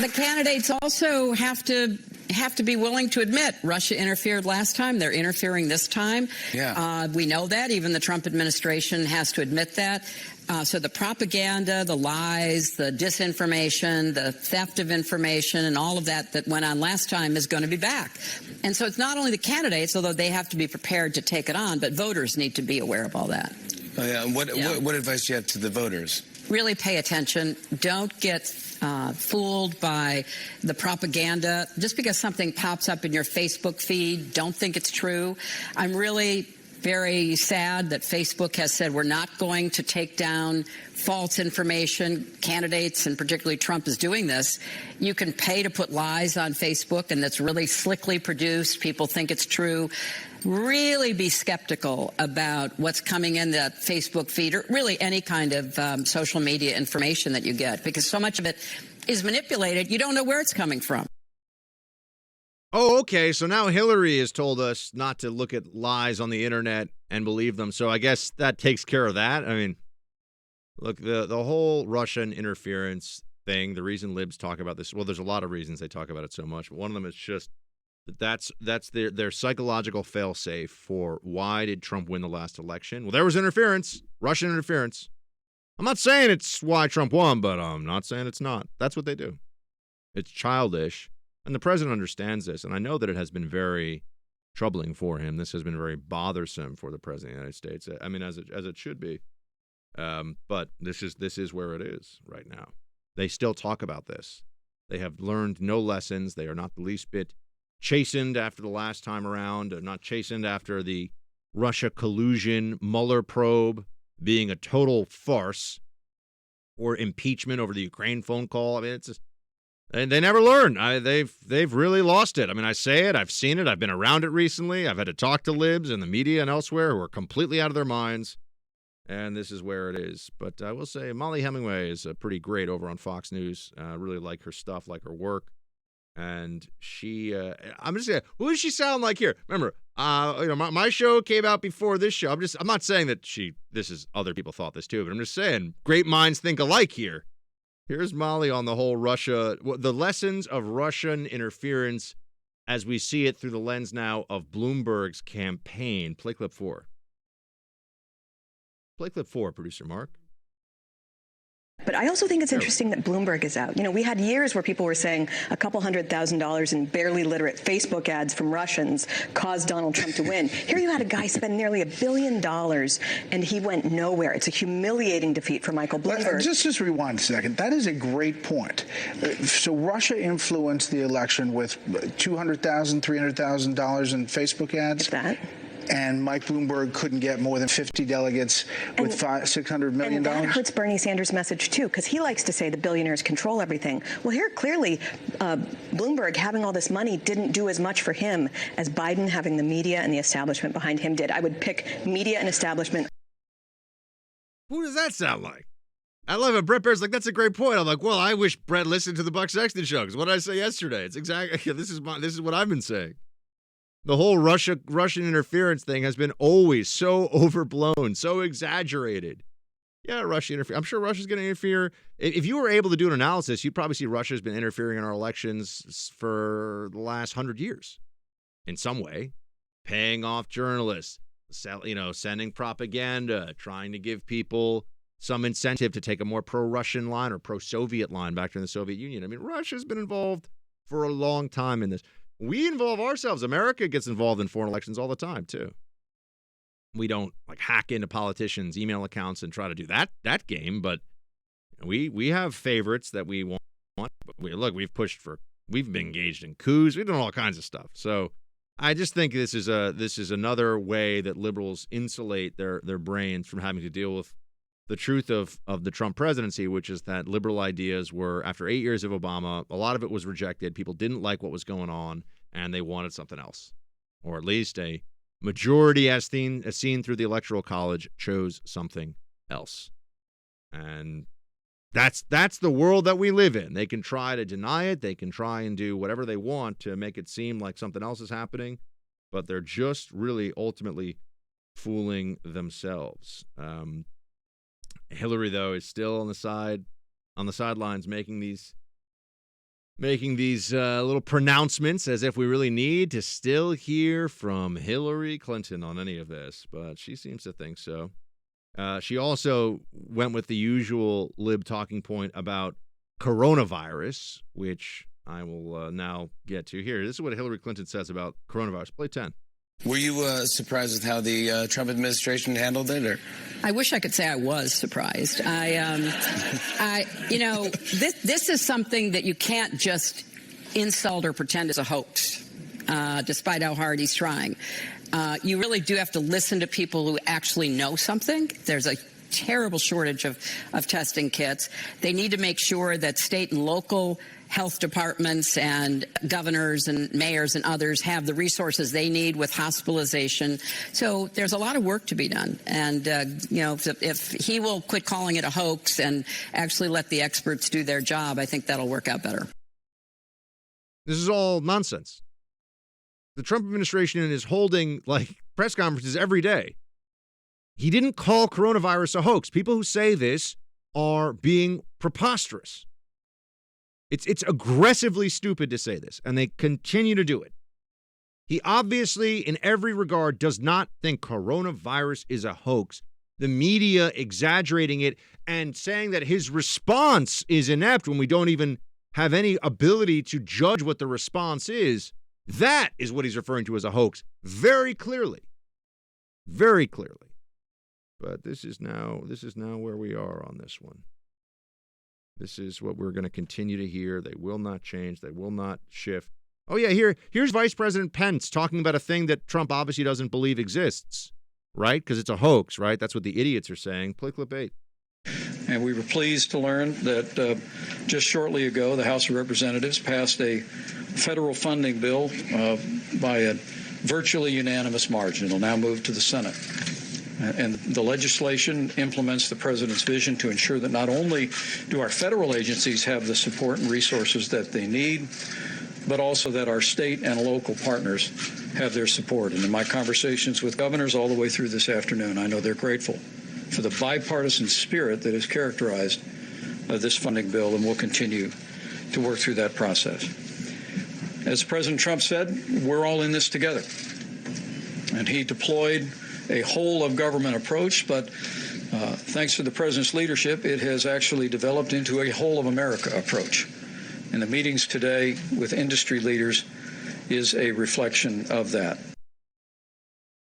the candidates also have to be willing to admit Russia interfered last time. They're interfering this time. Yeah. We know that. Even the Trump administration has to admit that. So the propaganda, the lies, the disinformation, the theft of information, and all of that went on last time is going to be back. And so it's not only the candidates, although they have to be prepared to take it on, but voters need to be aware of all that. Oh, yeah. What advice do you have to the voters? Really pay attention. Don't get fooled by the propaganda. Just because something pops up in your Facebook feed, don't think it's true. I'm really very sad that Facebook has said we're not going to take down false information. Candidates, and particularly Trump, is doing this. You can pay to put lies on Facebook, and that's really slickly produced. People think it's true. Really be skeptical about what's coming in that Facebook feed, or really any kind of social media information that you get, because so much of it is manipulated. You don't know where it's coming from. Oh, okay. So now Hillary has told us not to look at lies on the internet and believe them. So I guess that takes care of that. I mean, look, the whole Russian interference thing, the reason libs talk about this, well, there's a lot of reasons they talk about it so much, but one of them is just that's their psychological fail-safe for why did Trump win the last election? Well, there was interference, Russian interference. I'm not saying it's why Trump won, but I'm not saying it's not. That's what they do. It's childish. And the president understands this, and I know that it has been very troubling for him. This has been very bothersome for the president of the United States. I mean, as it should be. But this is where it is right now. They still talk about this. They have learned no lessons. They are not the least bit chastened after the last time around. They're not chastened after the Russia collusion Mueller probe being a total farce, or impeachment over the Ukraine phone call. I mean, it's just. And they never learn. They've really lost it. I mean, I say it. I've seen it. I've been around it recently. I've had to talk to libs in the media and elsewhere who are completely out of their minds. And this is where it is. But I will say Molly Hemingway is pretty great over on Fox News. Really like her stuff, like her work. And she, I'm just saying, who does she sound like here? Remember, my show came out before this show. I'm not saying that this is other people thought this too, but I'm just saying great minds think alike here. Here's Molly on the whole the lessons of Russian interference as we see it through the lens now of Bloomberg's campaign. Play clip 4. Play clip 4, producer Mark. But I also think it's interesting that Bloomberg is out. You know, we had years where people were saying a couple $100,000 in barely literate Facebook ads from Russians caused Donald Trump to win. Here you had a guy spend nearly $1 billion, and he went nowhere. It's a humiliating defeat for Michael Bloomberg. Just rewind a second. That is a great point. So Russia influenced the election with $200,000, $300,000 in Facebook ads? If that. And Mike Bloomberg couldn't get more than 50 delegates with $600 million. And that hurts Bernie Sanders' message, too, because he likes to say the billionaires control everything. Well, here, clearly, Bloomberg having all this money didn't do as much for him as Biden having the media and the establishment behind him did. I would pick media and establishment. Who does that sound like? I love it. Brett Baer's like, that's a great point. I'm like, well, I wish Brett listened to the Buck Sexton show, because what did I say yesterday? It's exactly, this is what I've been saying. The whole Russian interference thing has been always so overblown, so exaggerated. Yeah, Russia interfere. I'm sure Russia's going to interfere. If you were able to do an analysis, you'd probably see Russia's been interfering in our elections for the last 100 years in some way, paying off journalists, sending propaganda, trying to give people some incentive to take a more pro-Russian line or pro-Soviet line back in the Soviet Union. I mean, Russia's been involved for a long time in this. We involve ourselves. America gets involved in foreign elections all the time, too. We don't hack into politicians' email accounts and try to do that game, but we have favorites that we want. We've been engaged in coups. We've done all kinds of stuff. So I just think this is another way that liberals insulate their brains from having to deal with the truth of the Trump presidency, which is that liberal ideas were, after 8 years of Obama, a lot of it was rejected. People didn't like what was going on, and they wanted something else. Or at least a majority, as seen through the Electoral College, chose something else. And that's the world that we live in. They can try to deny it. They can try and do whatever they want to make it seem like something else is happening, but they're just really ultimately fooling themselves. Hillary, though, is still on the sidelines making these making these little pronouncements as if we really need to still hear from Hillary Clinton on any of this, but she seems to think so. She also went with the usual lib talking point about coronavirus, which I will now get to here. This is what Hillary Clinton says about coronavirus. Play 10. Were you surprised with how the Trump administration handled it? Or? I wish I could say I was surprised. This is something that you can't just insult or pretend is a hoax, despite how hard he's trying. You really do have to listen to people who actually know something. There's a terrible shortage of testing kits. They need to make sure that state and local health departments and governors and mayors and others have the resources they need with hospitalization. So there's a lot of work to be done. And, if he will quit calling it a hoax and actually let the experts do their job, I think that'll work out better. This is all nonsense. The Trump administration is holding press conferences every day. He didn't call coronavirus a hoax. People who say this are being preposterous. It's aggressively stupid to say this, and they continue to do it. He obviously, in every regard, does not think coronavirus is a hoax. The media exaggerating it and saying that his response is inept when we don't even have any ability to judge what the response is. That is what he's referring to as a hoax, very clearly. Very clearly. But this is now where we are on this one. This is what we're going to continue to hear. They will not change. They will not shift. Oh, yeah, here's Vice President Pence talking about a thing that Trump obviously doesn't believe exists, right? Because it's a hoax, right? That's what the idiots are saying. Play clip 8. And we were pleased to learn that just shortly ago, the House of Representatives passed a federal funding bill by a virtually unanimous margin. It'll now move to the Senate. And the legislation implements the president's vision to ensure that not only do our federal agencies have the support and resources that they need, but also that our state and local partners have their support. And in my conversations with governors all the way through this afternoon, I know they're grateful for the bipartisan spirit that has characterized this funding bill, and we'll continue to work through that process. As President Trump said, we're all in this together. And he deployed a whole-of-government approach, but thanks to the president's leadership, it has actually developed into a whole-of-America approach. And the meetings today with industry leaders is a reflection of that.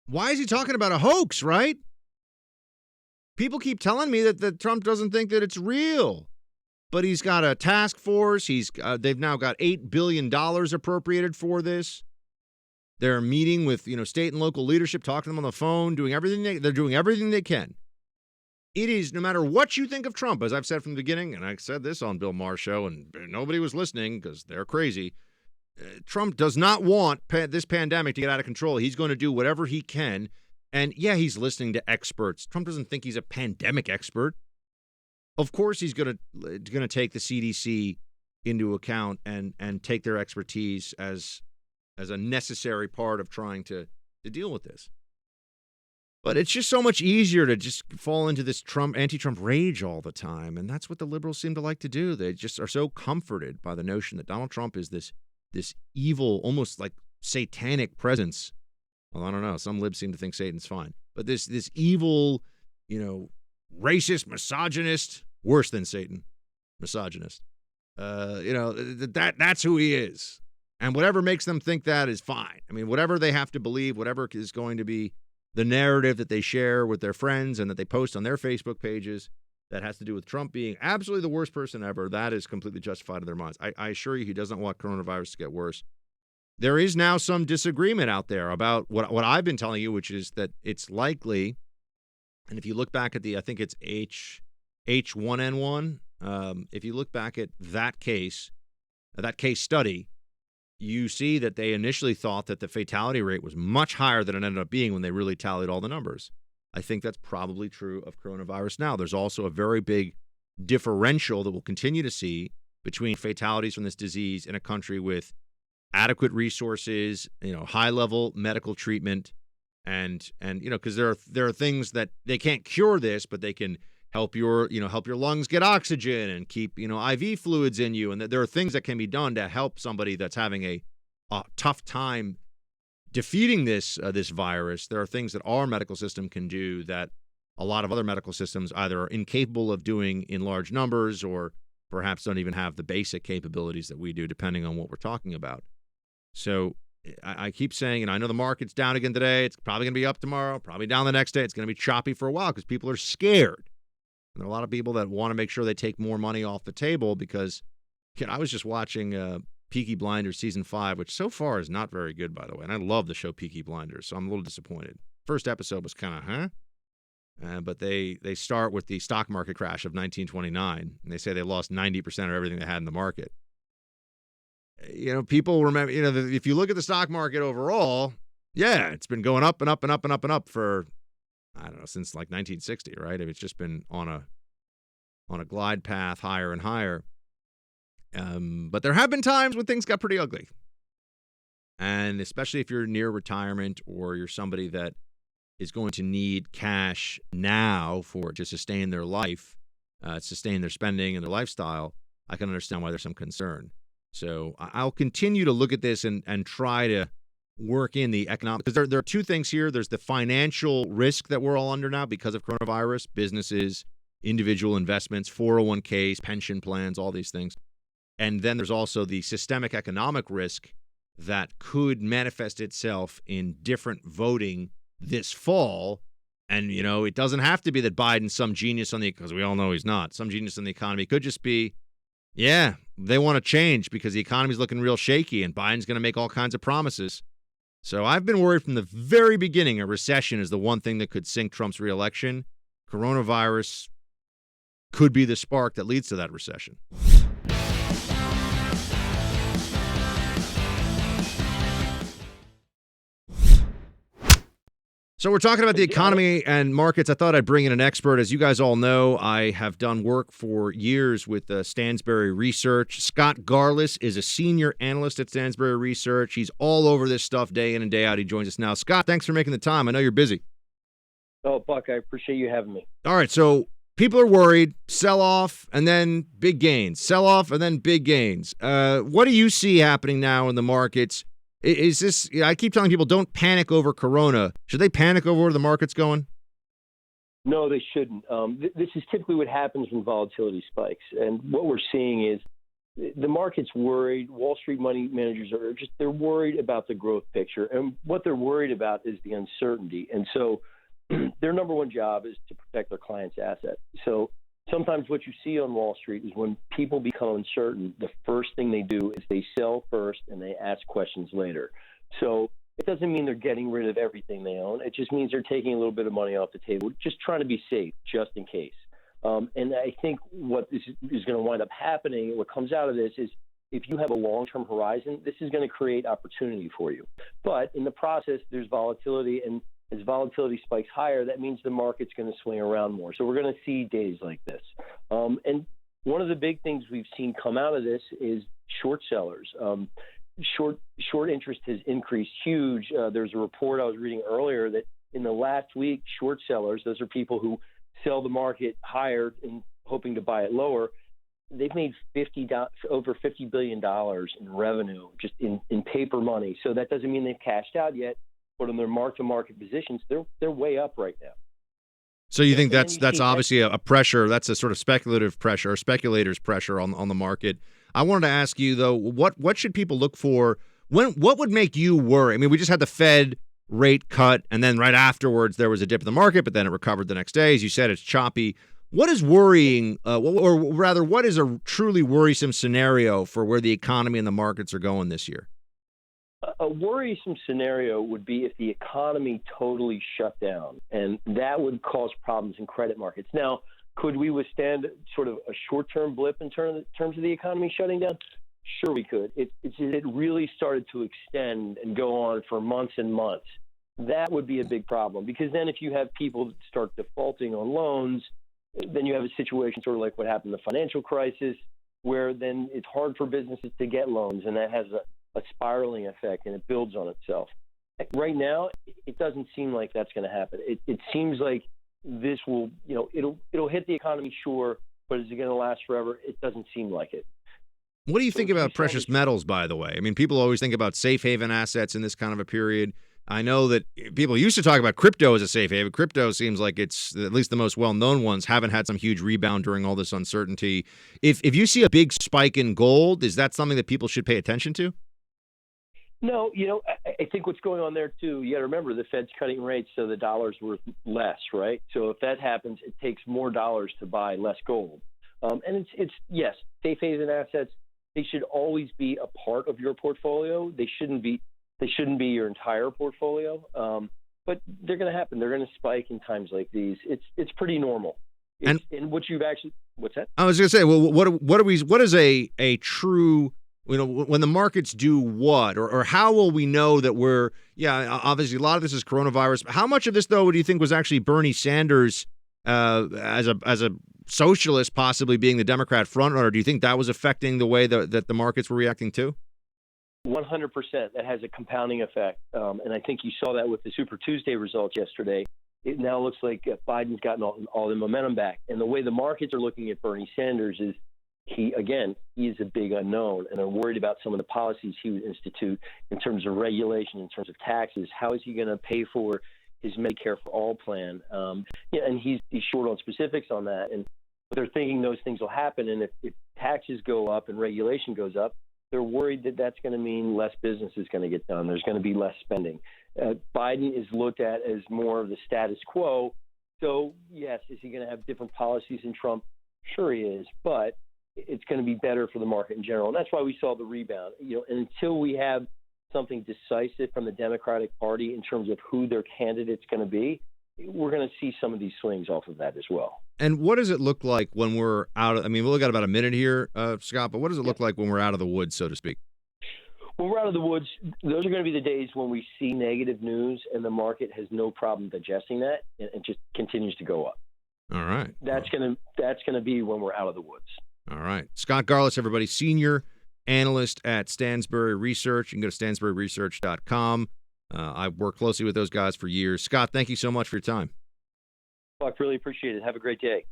Why is he talking about a hoax, right? People keep telling me that Trump doesn't think that it's real. But he's got a task force. They've now got $8 billion appropriated for this. They're meeting with, state and local leadership, talking to them on the phone, doing everything they're doing everything they can. It is, no matter what you think of Trump, as I've said from the beginning, and I said this on Bill Maher's show, and nobody was listening because they're crazy. Trump does not want this pandemic to get out of control. He's going to do whatever he can. And yeah, he's listening to experts. Trump doesn't think he's a pandemic expert. Of course, he's going to take the CDC into account and take their expertise as a necessary part of trying to deal with this. But it's just so much easier to just fall into this anti-Trump rage all the time. And that's what the liberals seem to like to do. They just are so comforted by the notion that Donald Trump is this evil, almost like satanic presence. Well, I don't know. Some libs seem to think Satan's fine. But this evil, racist, misogynist, worse than Satan, misogynist. That's who he is. And whatever makes them think that is fine. I mean, whatever they have to believe, whatever is going to be the narrative that they share with their friends and that they post on their Facebook pages that has to do with Trump being absolutely the worst person ever, that is completely justified in their minds. I assure you he doesn't want coronavirus to get worse. There is now some disagreement out there about what I've been telling you, which is that it's likely, and if you look back at I think it's H1N1, if you look back at that case study, you see that they initially thought that the fatality rate was much higher than it ended up being when they really tallied all the numbers. I think that's probably true of coronavirus now. There's also a very big differential that we'll continue to see between fatalities from this disease in a country with adequate resources, high-level medical treatment, and because there are things that they can't cure this, but they can help your lungs get oxygen and keep, IV fluids in you. And there are things that can be done to help somebody that's having a tough time defeating this virus. There are things that our medical system can do that a lot of other medical systems either are incapable of doing in large numbers or perhaps don't even have the basic capabilities that we do, depending on what we're talking about. So I keep saying, and I know the market's down again today. It's probably going to be up tomorrow, probably down the next day. It's going to be choppy for a while because people are scared. And there are a lot of people that want to make sure they take more money off the table because I was just watching Peaky Blinders season 5, which so far is not very good, by the way. And I love the show Peaky Blinders, so I'm a little disappointed. First episode was kind of, but they start with the stock market crash of 1929, and they say they lost 90% of everything they had in the market. People remember, if you look at the stock market overall, yeah, it's been going up and up and up and up and up for, I don't know, since like 1960, right? I mean, it's just been on a glide path higher and higher. But there have been times when things got pretty ugly. And especially if you're near retirement or you're somebody that is going to need cash now to sustain their life, sustain their spending and their lifestyle, I can understand why there's some concern. So I'll continue to look at this and try to work in the economic, because there are two things here. There's the financial risk that we're all under now because of coronavirus, businesses, individual investments, 401ks, pension plans, all these things. And then there's also the systemic economic risk that could manifest itself in different voting this fall. And, it doesn't have to be that Biden's some genius because we all know he's not. Some genius in the economy. It could just be, they want to change because the economy's looking real shaky and Biden's going to make all kinds of promises. So I've been worried from the very beginning a recession is the one thing that could sink Trump's reelection. Coronavirus could be the spark that leads to that recession. So we're talking about the economy and markets. I thought I'd bring in an expert. As you guys all know, I have done work for years with Stansberry Research. Scott Garlis is a senior analyst at Stansberry Research. He's all over this stuff day in and day out. He joins us now. Scott, thanks for making the time. I know you're busy. Oh, Buck, I appreciate you having me. All right, so people are worried. Sell off and then big gains. Sell off and then big gains. What do you see happening now in the markets? Is this, I keep telling people, don't panic over Corona. Should they panic over where the market's going? No, they shouldn't. This is typically what happens when volatility spikes. And what we're seeing is the market's worried. Wall Street money managers they're worried about the growth picture. And what they're worried about is the uncertainty. And so their number one job is to protect their clients' assets. So sometimes what you see on Wall Street is when people become uncertain, the first thing they do is they sell first and they ask questions later. So it doesn't mean they're getting rid of everything they own. It just means they're taking a little bit of money off the table, just trying to be safe, just in case. And I think what is going to wind up happening, what comes out of this is if you have a long-term horizon, this is going to create opportunity for you. But in the process, there's volatility, and as volatility spikes higher, that means the market's going to swing around more. So we're going to see days like this. And one of the big things we've seen come out of this is short sellers. Short interest has increased huge. There's a report I was reading earlier that in the last week, short sellers, those are people who sell the market higher and hoping to buy it lower, they've made over $50 billion in revenue just in paper money. So that doesn't mean they've cashed out yet. But in their mark-to-market positions, they're way up right now. So you think that's obviously a pressure, that's a sort of speculative pressure, or speculators' pressure on the market. I wanted to ask you, though, what should people look for? What would make you worry? I mean, we just had the Fed rate cut, and then right afterwards there was a dip in the market, but then it recovered the next day. As you said, it's choppy. What is worrying, or rather, what is a truly worrisome scenario for where the economy and the markets are going this year? A worrisome scenario would be if the economy totally shut down, and that would cause problems in credit markets. Now, could we withstand sort of a short-term blip in terms of the economy shutting down? Sure, we could. It really started to extend and go on for months and months. That would be a big problem, because then if you have people start defaulting on loans, then you have a situation sort of like what happened in the financial crisis, where then it's hard for businesses to get loans, and that has a spiraling effect, and it builds on itself. Right now, it doesn't seem like that's going to happen. It seems like this will, it'll hit the economy, sure, but is it going to last forever? It doesn't seem like it. What do you think about precious metals, by the way? I mean, people always think about safe haven assets in this kind of a period. I know that people used to talk about crypto as a safe haven. Crypto seems like it's, at least the most well-known ones, haven't had some huge rebound during all this uncertainty. If you see a big spike in gold, is that something that people should pay attention to? No, I think what's going on there, too, you got to remember the Fed's cutting rates, so the dollar's worth less, right? So if that happens, it takes more dollars to buy less gold. And it's yes, safe haven assets, they should always be a part of your portfolio. They shouldn't be your entire portfolio. But they're going to happen. They're going to spike in times like these. It's pretty normal. And what's that? I was going to say, well, what is a true, when the markets do what, or how will we know that obviously a lot of this is coronavirus. How much of this, though, do you think was actually Bernie Sanders as a socialist possibly being the Democrat frontrunner? Do you think that was affecting the way that the markets were reacting to? 100%. That has a compounding effect. And I think you saw that with the Super Tuesday results yesterday. It now looks like Biden's gotten all the momentum back. And the way the markets are looking at Bernie Sanders is he is a big unknown, and they're worried about some of the policies he would institute in terms of regulation, in terms of taxes. How is he going to pay for his Medicare for All plan? And he's short on specifics on that. And they're thinking those things will happen. And if taxes go up and regulation goes up, they're worried that that's going to mean less business is going to get done. There's going to be less spending. Biden is looked at as more of the status quo. So, yes, is he going to have different policies than Trump? Sure he is. But it's going to be better for the market in general. And that's why we saw the rebound. And until we have something decisive from the Democratic Party in terms of who their candidate's going to be, we're going to see some of these swings off of that as well. And what does it look like when we're out of, we've only got about a minute here, Scott, but what does it look like when we're out of the woods, so to speak? When we're out of the woods, those are going to be the days when we see negative news and the market has no problem digesting that and just continues to go up. All right. That's going to be when we're out of the woods. All right. Scott Garlis, everybody, senior analyst at Stansberry Research. You can go to stansberryresearch.com. I've worked closely with those guys for years. Scott, thank you so much for your time. Buck, really appreciate it. Have a great day.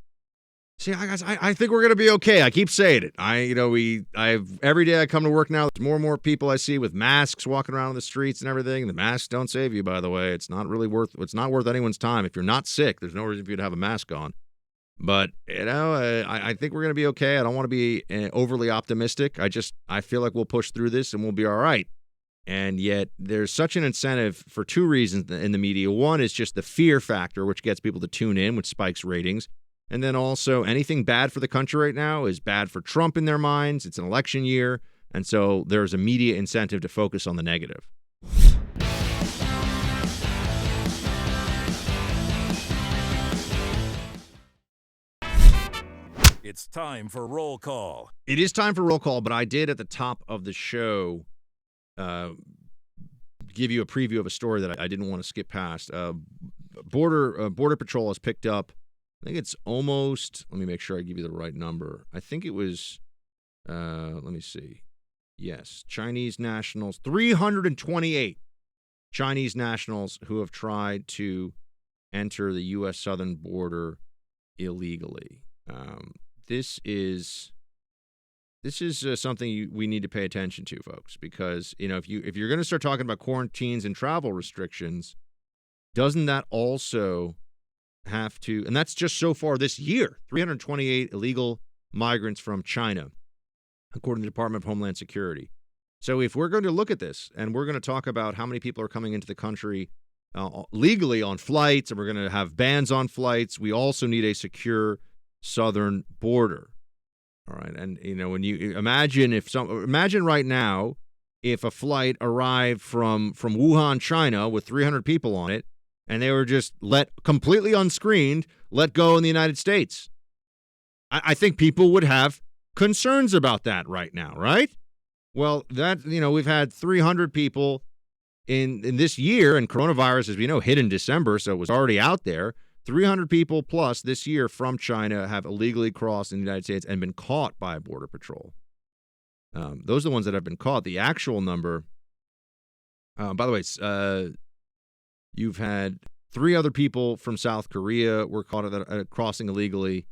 See, guys, I think we're going to be okay. I keep saying it. Every day I come to work now, there's more and more people I see with masks walking around on the streets and everything. The masks don't save you, by the way. It's not worth anyone's time. If you're not sick, there's no reason for you to have a mask on. But, I think we're going to be okay. I don't want to be overly optimistic. I feel like we'll push through this and we'll be all right. And yet there's such an incentive for two reasons in the media. One is just the fear factor, which gets people to tune in, which spikes ratings. And then also anything bad for the country right now is bad for Trump in their minds. It's an election year. And so there's a media incentive to focus on the negative. It's time for roll call. It is time for roll call, but I did at the top of the show give you a preview of a story that I didn't want to skip past. Border Patrol has picked up, I think it's almost, let me make sure I give you the right number. I think it was, let me see. Yes, Chinese nationals, 328 Chinese nationals who have tried to enter the U.S. southern border illegally. This is something we need to pay attention to, folks, because if you're going to start talking about quarantines and travel restrictions, doesn't that also have to? And that's just so far this year, 328 illegal migrants from China, according to the Department of Homeland Security. So if we're going to look at this and we're going to talk about how many people are coming into the country legally on flights, and we're going to have bans on flights, we also need a secure southern border. All right. And, when you imagine right now, if a flight arrived from Wuhan, China with 300 people on it, and they were just completely unscreened, let go in the United States. I think people would have concerns about that right now, right? Well, we've had 300 people in this year, and coronavirus, as we know, hit in December, so it was already out there. 300 people plus this year from China have illegally crossed in the United States and been caught by Border Patrol. Those are the ones that have been caught. The actual number, by the way, you've had 3 other people from South Korea were caught at crossing illegally.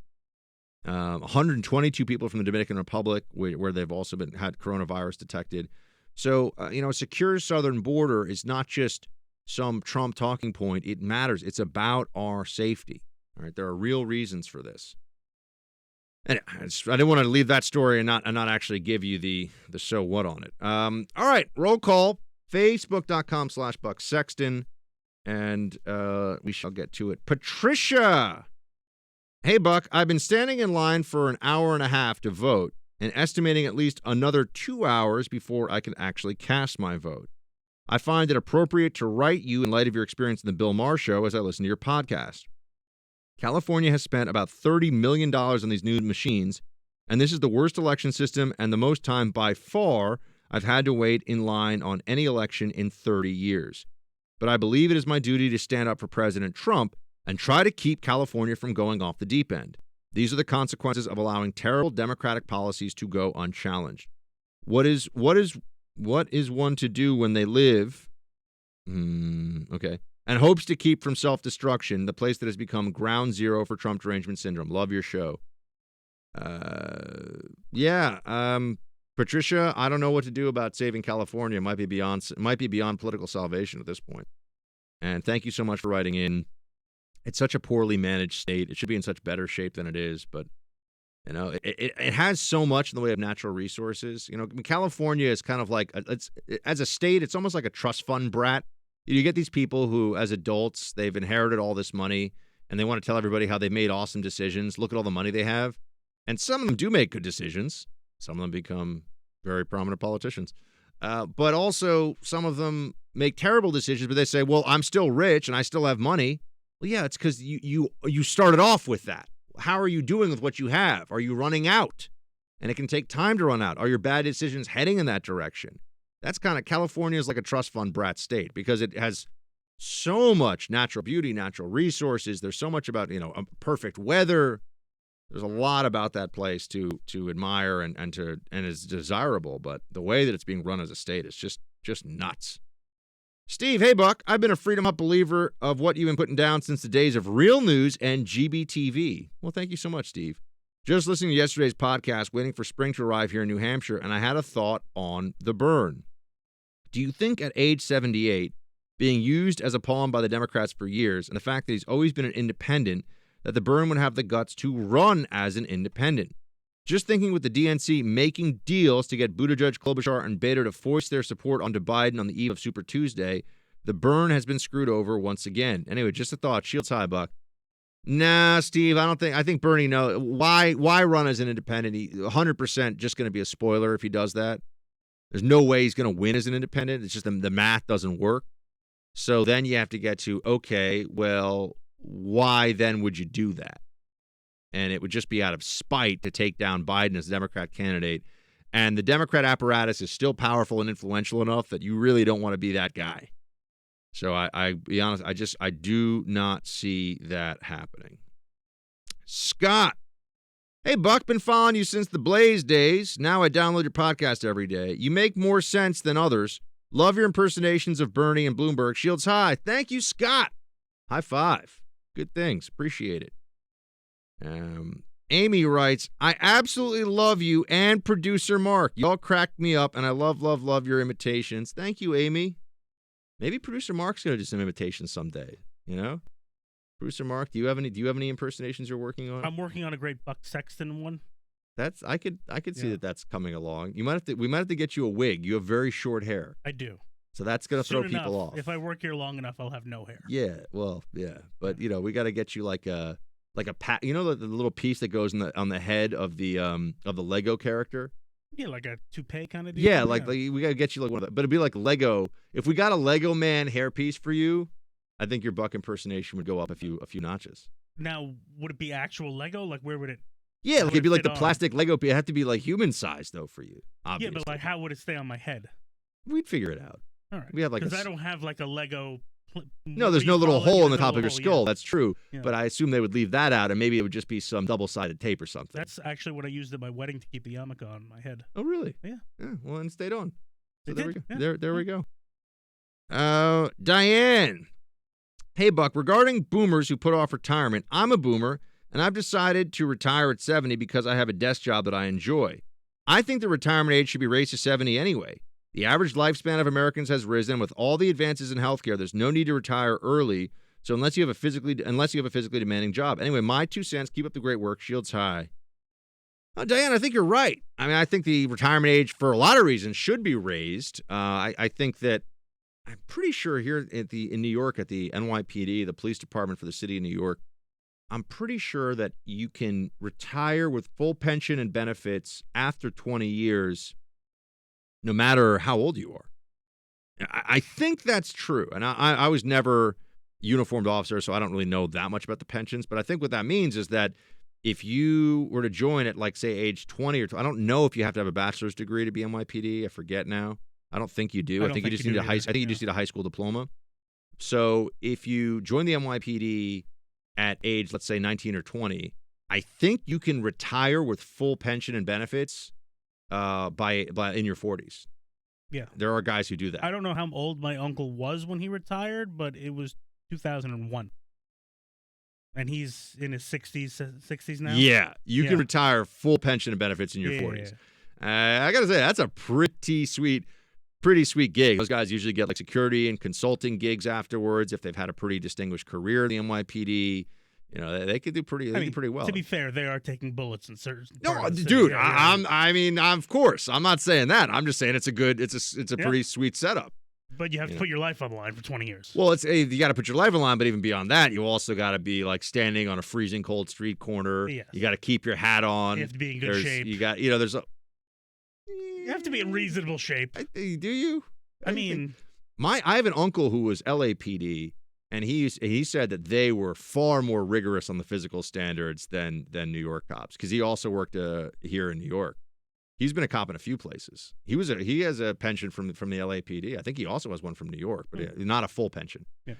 122 people from the Dominican Republic, where they've also had coronavirus detected. So, a secure southern border is not just some Trump talking point. It matters. It's about our safety. All right, there are real reasons for this. And I didn't want to leave that story and not actually give you the so what on it. All right, roll call. Facebook.com/Buck Sexton. And we shall get to it. Patricia. Hey, Buck, I've been standing in line for an hour and a half to vote and estimating at least another 2 hours before I can actually cast my vote. I find it appropriate to write you in light of your experience in the Bill Maher show as I listen to your podcast. California has spent about $30 million on these new machines, and this is the worst election system and the most time by far I've had to wait in line on any election in 30 years. But I believe it is my duty to stand up for President Trump and try to keep California from going off the deep end. These are the consequences of allowing terrible Democratic policies to go unchallenged. What is one to do when they live? Okay. And hopes to keep from self-destruction, the place that has become ground zero for Trump derangement syndrome. Love your show. Patricia, I don't know what to do about saving California. It might be beyond political salvation at this point. And thank you so much for writing in. It's such a poorly managed state. It should be in such better shape than it is, but it has so much in the way of natural resources. California is kind of like as a state, it's almost like a trust fund brat. You get these people who, as adults, they've inherited all this money and they want to tell everybody how they've made awesome decisions. Look at all the money they have, and some of them do make good decisions. Some of them become very prominent politicians, but also some of them make terrible decisions. But they say, "Well, I'm still rich and I still have money." Well, yeah, it's because you started off with that. How are you doing with what you have? Are you running out? And it can take time to run out. Are your bad decisions heading in that direction? That's kind of California is like a trust fund brat state because it has so much natural beauty, natural resources. There's so much about perfect weather. There's a lot about that place to admire and is desirable. But the way that it's being run as a state is just nuts. Steve, hey, Buck. I've been a Freedom Hut believer of what you've been putting down since the days of Real News and GBTV. Well, thank you so much, Steve. Just listening to yesterday's podcast, waiting for spring to arrive here in New Hampshire, and I had a thought on the burn. Do you think at age 78, being used as a pawn by the Democrats for years, and the fact that he's always been an independent, that the burn would have the guts to run as an independent? Just thinking with the DNC making deals to get Buttigieg, Klobuchar, and Bader to foist their support onto Biden on the eve of Super Tuesday, the burn has been screwed over once again. Anyway, just a thought. Shields high, Buck. Nah, Steve, I think Bernie knows. Why run as an independent? 100% just going to be a spoiler if he does that. There's no way he's going to win as an independent. It's just the math doesn't work. So then you have to get to, okay, well, why then would you do that? And it would just be out of spite to take down Biden as a Democrat candidate. And the Democrat apparatus is still powerful and influential enough that you really don't want to be that guy. So I be honest, I do not see that happening. Scott. Hey, Buck, been following you since the Blaze days. Now I download your podcast every day. You make more sense than others. Love your impersonations of Bernie and Bloomberg. Shields high. Thank you, Scott. High five. Good things. Appreciate it. Amy writes, I absolutely love you and producer Mark. Y'all cracked me up, and I love your imitations. Thank you, Amy. Maybe producer Mark's going to do some imitations someday, Producer Mark, do you have any impersonations you're working on? I'm working on a great Buck Sexton one. I could see that's coming along. We might have to get you a wig. You have very short hair. I do. So that's going to throw Soon people enough. off. If I work here long enough, I'll have no hair. Yeah, well, yeah. But, we got to get you like a pat. The little piece that goes on the head of the Lego character? Yeah, like a toupee kind of deal. Yeah, like we got to get you like one of that. But it'd be like Lego. If we got a Lego man hairpiece for you, I think your Buck impersonation would go up a few notches. Now, would it be actual Lego? Like, where would it? Yeah, it'd be like the plastic Lego piece. It'd have to be like human size though for you. Obviously. Yeah, but like, how would it stay on my head? We'd figure it out. All right. We have because I don't have like a Lego. No, there's no little hole in the top of your skull. Yeah. That's true. Yeah. But I assume they would leave that out, and maybe it would just be some double-sided tape or something. That's actually what I used at my wedding to keep the yarmulke on my head. Oh, really? Yeah. Well, and it stayed on. So It there did. we go. Yeah. There we go. Diane. Hey, Buck, regarding boomers who put off retirement, I'm a boomer, and I've decided to retire at 70 because I have a desk job that I enjoy. I think the retirement age should be raised to 70 anyway. The average lifespan of Americans has risen. With all the advances in healthcare, there's no need to retire early. So unless you have a physically demanding job. Anyway, my 2 cents. Keep up the great work. Shields high. Diane, I think you're right. I mean, I think the retirement age, for a lot of reasons, should be raised. I think that I'm pretty sure here in New York at the NYPD, the police department for the city of New York, I'm pretty sure that you can retire with full pension and benefits after 20 years, no matter how old you are. I think that's true. And I was never uniformed officer, so I don't really know that much about the pensions. But I think what that means is that if you were to join at, like, say, age 20 or I don't know if you have to have a bachelor's degree to be NYPD. I forget now. I don't think you do. I think you just need a high school diploma. So if you join the NYPD at age, let's say, 19 or 20, I think you can retire with full pension and benefits by in your 40s. Yeah. There are guys who do that. I don't know how old my uncle was when he retired, but it was 2001. And he's in his 60s now? Yeah. You can retire full pension and benefits in your 40s. I got to say, that's a pretty sweet gig. Those guys usually get like security and consulting gigs afterwards if they've had a pretty distinguished career in the NYPD. You know, they could do pretty well. To be fair, they are taking bullets in certain. No, dude, I mean, of course, I'm not saying that. I'm just saying it's a pretty sweet setup. But you have to put your life on the line for 20 years. Well, you got to put your life on the line, but even beyond that, you also got to be like standing on a freezing cold street corner. Yes. You got to keep your hat on. You have to be in good shape. You have to be in reasonable shape. Do you? I mean, I have an uncle who was LAPD, and he said that they were far more rigorous on the physical standards than New York cops, because he also worked here in New York. He's been a cop in a few places. He has a pension from the LAPD. I think he also has one from New York, but not a full pension. Yeah.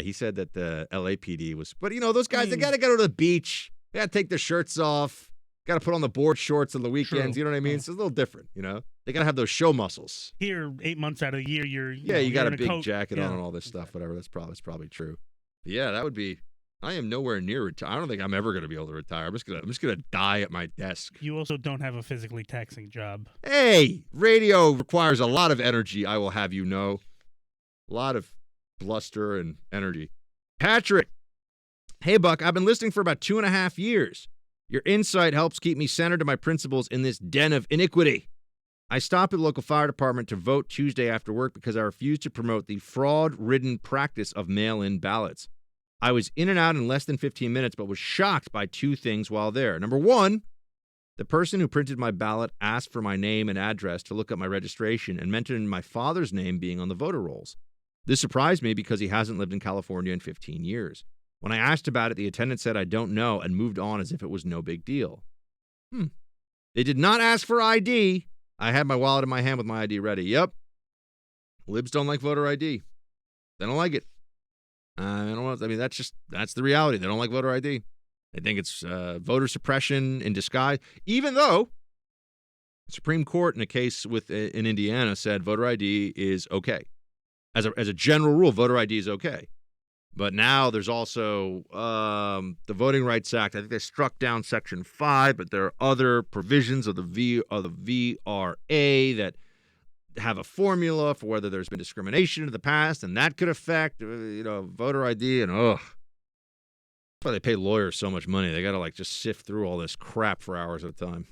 He said that the LAPD was. But those guys, they got to go to the beach. They got to take their shirts off. Got to put on the board shorts on the weekends. True. You know what I mean? It's a little different. They got to have those show muscles. Here, 8 months out of the year, you got a big coat. jacket on and all this stuff. Whatever. That's probably true. But yeah, that would be. I am nowhere near retire. I don't think I'm ever going to be able to retire. I'm just gonna die at my desk. You also don't have a physically taxing job. Hey, radio requires a lot of energy. I will have you know, a lot of bluster and energy. Patrick, hey Buck, I've been listening for about 2.5 years. Your insight helps keep me centered to my principles in this den of iniquity. I stopped at the local fire department to vote Tuesday after work because I refused to promote the fraud-ridden practice of mail-in ballots. I was in and out in less than 15 minutes, but was shocked by 2 things while there. Number 1, the person who printed my ballot asked for my name and address to look up my registration and mentioned my father's name being on the voter rolls. This surprised me because he hasn't lived in California in 15 years. When I asked about it, the attendant said I don't know and moved on as if it was no big deal. They did not ask for ID. I had my wallet in my hand with my ID ready. Yep. Libs don't like voter ID. They don't like it. That's the reality. They don't like voter ID. They think it's voter suppression in disguise, even though the Supreme Court in a case in Indiana said voter ID is okay. As a general rule, voter ID is okay. But now there's also the Voting Rights Act. I think they struck down Section 5, but there are other provisions of the VRA that have a formula for whether there's been discrimination in the past, and that could affect, voter ID. And that's why they pay lawyers so much money. They got to just sift through all this crap for hours at a time.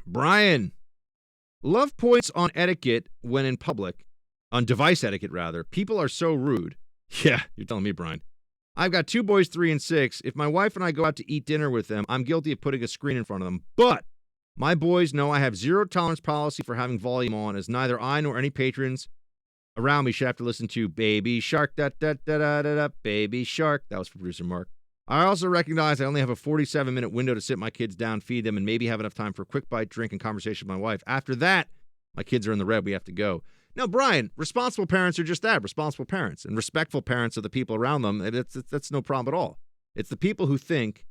Brian, love points on etiquette when in public. On device etiquette, rather. People are so rude. Yeah, you're telling me, Brian. I've got 2 boys, 3 and 6. If my wife and I go out to eat dinner with them, I'm guilty of putting a screen in front of them. But my boys know I have zero tolerance policy for having volume on, as neither I nor any patrons around me should have to listen to Baby Shark, da-da-da-da-da-da, Baby Shark. That was for producer Mark. I also recognize I only have a 47-minute window to sit my kids down, feed them, and maybe have enough time for a quick bite, drink, and conversation with my wife. After that, my kids are in the red. We have to go. No, Brian, responsible parents are just that, responsible parents. And respectful parents of the people around them, that's no problem at all. It's the people who think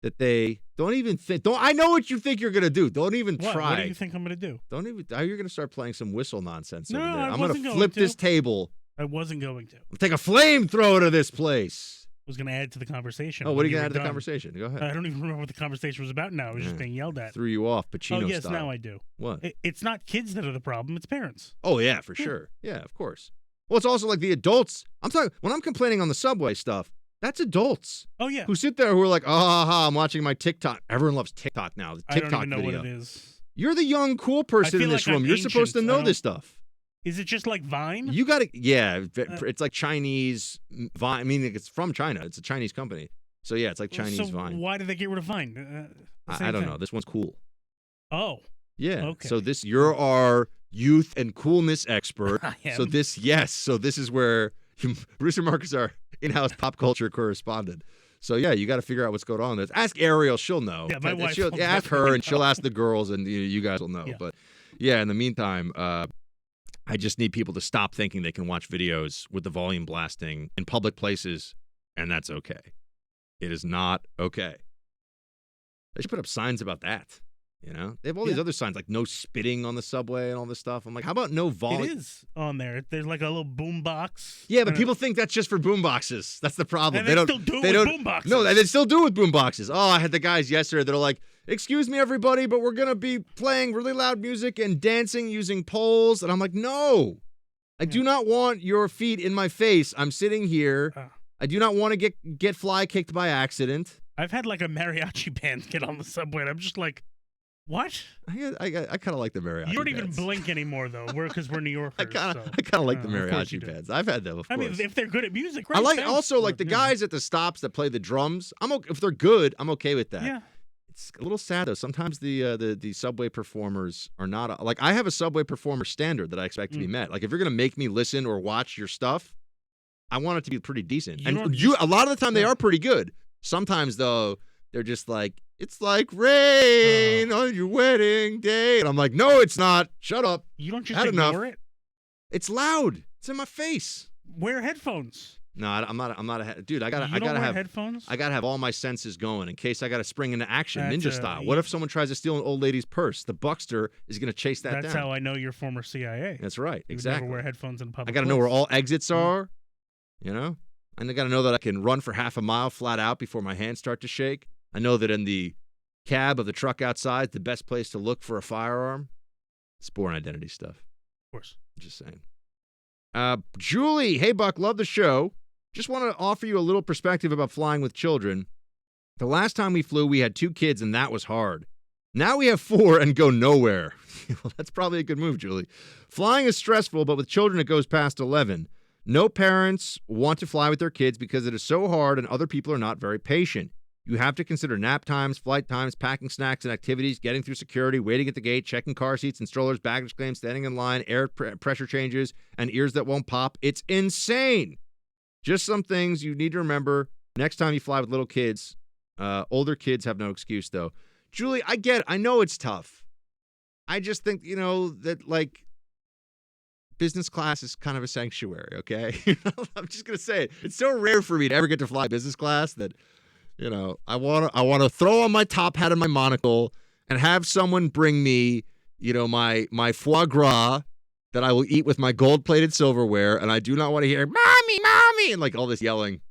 that they don't even think. I know what you think you're gonna do. Don't even try. What do you think I'm gonna do? Don't even. You're gonna start playing some whistle nonsense No, over there. I I'm wasn't gonna going flip to. this table. I wasn't going to. Take a flamethrower to this place. I was going to add to the conversation. Oh, what are you were gonna add to the done. conversation? Go ahead. I don't even remember what the conversation was about now. I was just being yelled at. Threw you off, Pacino Oh, yes, style. now I do. What? It's not kids that are the problem. It's parents. Oh, yeah, for sure. Yeah, of course. Well, it's also like the adults. I'm talking, when I'm complaining on the subway stuff, that's adults. Oh, yeah. Who sit there who are like, I'm watching my TikTok. Everyone loves TikTok now. The TikTok I don't even know video. what it is. You're the young, cool person in feel this like room. I'm You're supposed to ancient. know this stuff. Is it just like Vine? You got to, it's like Chinese Vine. I mean, it's from China. It's a Chinese company. So, yeah, it's like Chinese so Vine. Why did they get rid of Vine? I don't know. This one's cool. Oh. Yeah. Okay. So you're our youth and coolness expert. I am. So this is where Bruce and Marcus are in-house pop culture correspondent. So yeah, you got to figure out what's going on. Ask Ariel, she'll know. Yeah, my wife She'll will ask her, definitely and she'll know. ask the girls, and you guys will know. Yeah. But yeah, in the meantime, I just need people to stop thinking they can watch videos with the volume blasting in public places, and that's okay. It is not okay. They should put up signs about that. You know, they have all these other signs like no spitting on the subway and all this stuff. I'm like, how about no volume? It is on there. There's like a little boom box. Yeah, but people think that's just for boom boxes. That's the problem. And they still do it with boom boxes. No, they still do it with boom boxes. Oh, I had the guys yesterday that are like, excuse me, everybody, but we're going to be playing really loud music and dancing using poles. And I'm like, no, I do not want your feet in my face. I'm sitting here. I do not want to get fly kicked by accident. I've had like a mariachi band get on the subway, and I'm just like, what? I kind of like the mariachi You don't even bands. blink anymore, though. Because we're New Yorkers. I kind of like the mariachi bands. I've had them, of course. I mean, if they're good at music, right? I like also like the guys at the stops that play the drums. If they're good, I'm okay with that. Yeah. It's a little sad though. Sometimes the subway performers are not like I have a subway performer standard that I expect to be met. Like if you're gonna make me listen or watch your stuff, I want it to be pretty decent. A lot of the time they are pretty good. Sometimes though they're just like, it's like rain on your wedding day, and I'm like, no, it's not. Shut up. You don't just Had ignore enough. it. It's loud. It's in my face. Wear headphones. No, I'm not a dude. I gotta have headphones. I gotta have all my senses going in case I gotta spring into action, That's ninja style. What if someone tries to steal an old lady's purse? The Buckster is gonna chase that down. That's how I know you're former CIA. That's right. You would Exactly. never wear headphones in public. I gotta know where all exits are. You know, and I gotta know that I can run for half a mile flat out before my hands start to shake. I know that in the cab of the truck outside, the best place to look for a firearm. It's born identity stuff. Of course. I'm just saying. Julie, hey Buck, love the show. Just want to offer you a little perspective about flying with children. The last time we flew, we had 2 kids, and that was hard. Now we have 4 and go nowhere. Well, that's probably a good move, Julie. Flying is stressful, but with children, it goes past 11. No parents want to fly with their kids because it is so hard and other people are not very patient. You have to consider nap times, flight times, packing snacks and activities, getting through security, waiting at the gate, checking car seats and strollers, baggage claims, standing in line, air pressure changes, and ears that won't pop. It's insane. Just some things you need to remember next time you fly with little kids. Older kids have no excuse, though. Julie, I get it. I know it's tough. I just think, that, like, business class is kind of a sanctuary, okay? I'm just going to say it. It's so rare for me to ever get to fly business class that, I want to throw on my top hat and my monocle and have someone bring me, my foie gras that I will eat with my gold-plated silverware, and I do not want to hear, Mommy, Mommy, and like all this yelling.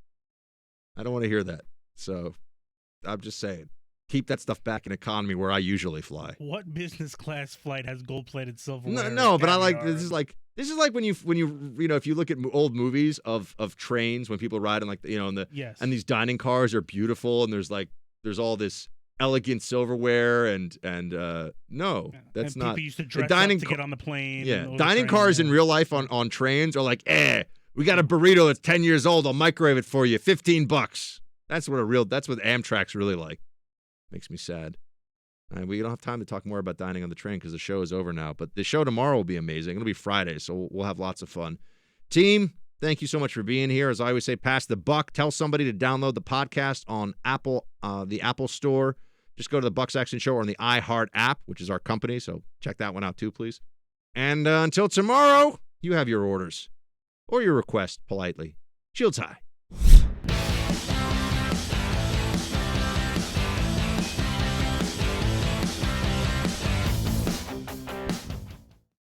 I don't want to hear that. So I'm just saying, keep that stuff back in economy where I usually fly. What business class flight has gold-plated silverware? No, but I like this is like when you if you look at old movies of trains when people ride in like and these dining cars are beautiful and there's all this elegant silverware and no, that's and not. People used to dress dining up to get on the plane. Yeah, and dining cars in real life on trains are like, we got a burrito that's 10 years old. I'll microwave it for you, $15. That's what Amtrak's really like. Makes me sad. We don't have time to talk more about dining on the train because the show is over now. But the show tomorrow will be amazing. It'll be Friday, so we'll have lots of fun. Team, thank you so much for being here. As I always say, pass the buck. Tell somebody to download the podcast on Apple, the Apple Store. Just go to the Buck Sexton Show or on the iHeart app, which is our company. So check that one out too, please. And until tomorrow, you have your orders or your request politely. Shields high.